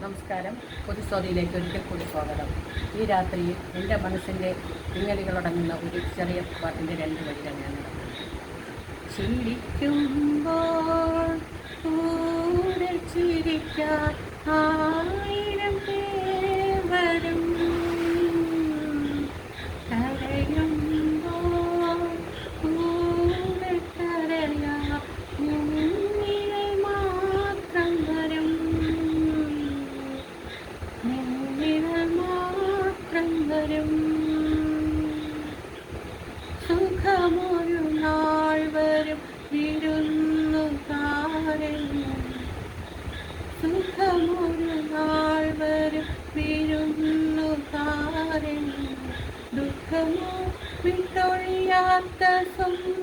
നമസ്കാരം. പൊതുസ്വാതിയിലേക്ക് ഒരിക്കൽ കൂടി സ്വാഗതം. ഈ രാത്രിയിൽ എൻ്റെ മനസ്സിൻ്റെ പിങ്ങലുകളടങ്ങുന്ന ഒരു ചെറിയ പാട്ടിൻ്റെ രണ്ട് വരികൾ ഞാൻ ചിരിക്കുമ്പോൾ കൂടെ ചിരിക്കാൻ ആയിരം പേർ വരും, കരയുമ്പോൾ കൂടെ കരയാൻ നിന്നിലെ മാത്രം വരും, നിന്നിലെ മാത്രം വരും. സുഖമൊരു നാൾ വരും വിരുന്നുകാരൻ, സുഖമൊരു നാൾ വരും വിരുന്നുകാരൻ. ദുഃഖമോ വിട്ടൊഴിയാത്ത സ്വന്തം